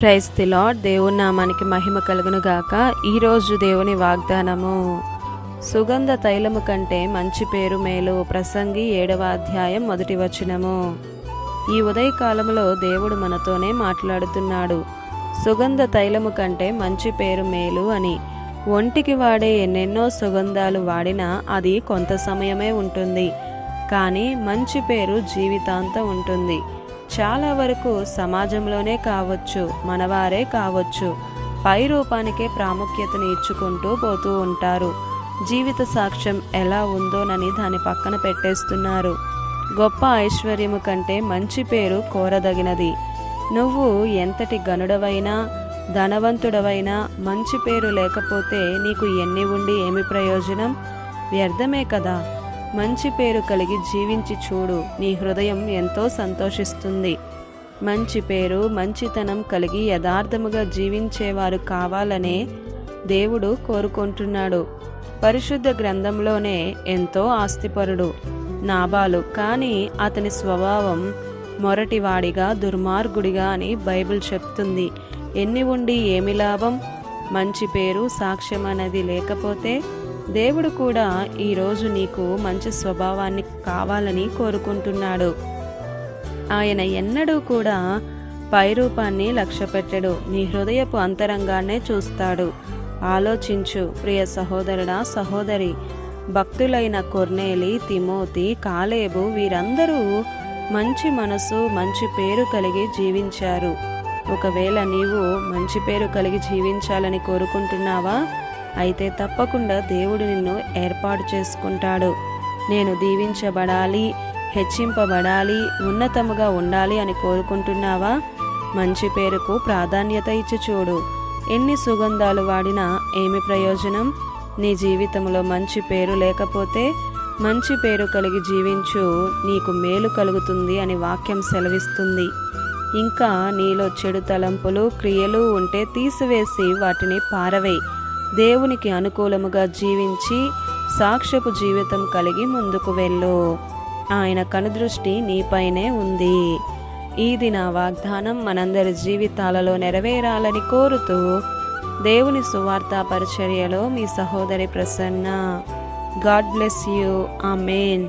Praise the lord. దేవుని నామానికి మహిమ కలుగును గాక. ఈరోజు దేవుని వాగ్దానము, సుగంధ తైలము కంటే మంచి పేరు మేలు. ప్రసంగి 7వ అధ్యాయం 1వ వచనము. ఈ ఉదయకాలంలో దేవుడు మనతోనే మాట్లాడుతున్నాడు. సుగంధ తైలము కంటే మంచి పేరు మేలు అని. ఒంటికి వాడే ఎన్నెన్నో సుగంధాలు వాడినా అది కొంత సమయమే ఉంటుంది, కానీ మంచి పేరు జీవితాంతం ఉంటుంది. చాలా వరకు సమాజంలోనే కావచ్చు, మనవారే కావచ్చు, పై రూపానికే ప్రాముఖ్యతని ఇచ్చుకుంటూ పోతూ ఉంటారు. జీవిత సాక్ష్యం ఎలా ఉందోనని దాని పక్కన పెట్టేస్తున్నారు. గొప్ప ఐశ్వర్యము కంటే మంచి పేరు కోరదగినది. నువ్వు ఎంతటి గనుడవైనా, ధనవంతుడవైనా మంచి పేరు లేకపోతే నీకు ఎన్ని ఉండి ఏమి ప్రయోజనం? వ్యర్థమే కదా. మంచి పేరు కలిగి జీవించి చూడు, నీ హృదయం ఎంతో సంతోషిస్తుంది. మంచి పేరు, మంచితనం కలిగి యథార్థముగా జీవించేవారు కావాలనే దేవుడు కోరుకుంటున్నాడు. పరిశుద్ధ గ్రంథంలోనే ఎంతో ఆస్తిపరుడు నాబాలు, కానీ అతని స్వభావం మొరటివాడిగా, దుర్మార్గుడిగా అని బైబిల్ చెప్తుంది. ఎన్ని ఉండి ఏమి లాభం? మంచి పేరు, సాక్ష్యం అనేది లేకపోతే దేవుడు కూడా ఈరోజు నీకు మంచి స్వభావాన్ని కావాలని కోరుకుంటున్నాడు. ఆయన ఎన్నడూ కూడా పైరూపాన్ని లక్ష్యపెట్టడు, నీ హృదయపు అంతరంగాన్నే చూస్తాడు. ఆలోచించు ప్రియ సహోదరుడా, సహోదరి. భక్తులైన కొర్నేలి, తిమోతి, కాలేబు వీరందరూ మంచి మనసు, మంచి పేరు కలిగి జీవించారు. ఒకవేళ నీవు మంచి పేరు కలిగి జీవించాలని కోరుకుంటున్నావా? అయితే తప్పకుండా దేవుడు నిన్ను ఏర్పాటు చేసుకుంటాడు. నేను దీవించబడాలి, హెచ్చింపబడాలి, ఉన్నతముగా ఉండాలి అని కోరుకుంటున్నావా? మంచి పేరుకు ప్రాధాన్యత ఇచ్చి చూడు. ఎన్ని సుగంధాలు వాడినా ఏమి ప్రయోజనం? నీ జీవితంలో మంచి పేరు లేకపోతే మంచి పేరు కలిగి జీవించు, నీకు మేలు కలుగుతుంది అని వాక్యం సెలవిస్తుంది. ఇంకా నీలో చెడు తలంపులు, క్రియలు ఉంటే తీసివేసి వాటిని పారవేయి. దేవునికి అనుకూలముగా జీవించి సాక్ష్యపు జీవితం కలిగి ముందుకు వెళ్ళు. ఆయన కనుదృష్టి నీపైనే ఉంది. ఇది నా వాగ్దానం మనందరి జీవితాలలో నెరవేరాలని కోరుతూ దేవుని సువార్తా పరిచర్యలో మీ సహోదరి Prasanna. God bless you. Amen.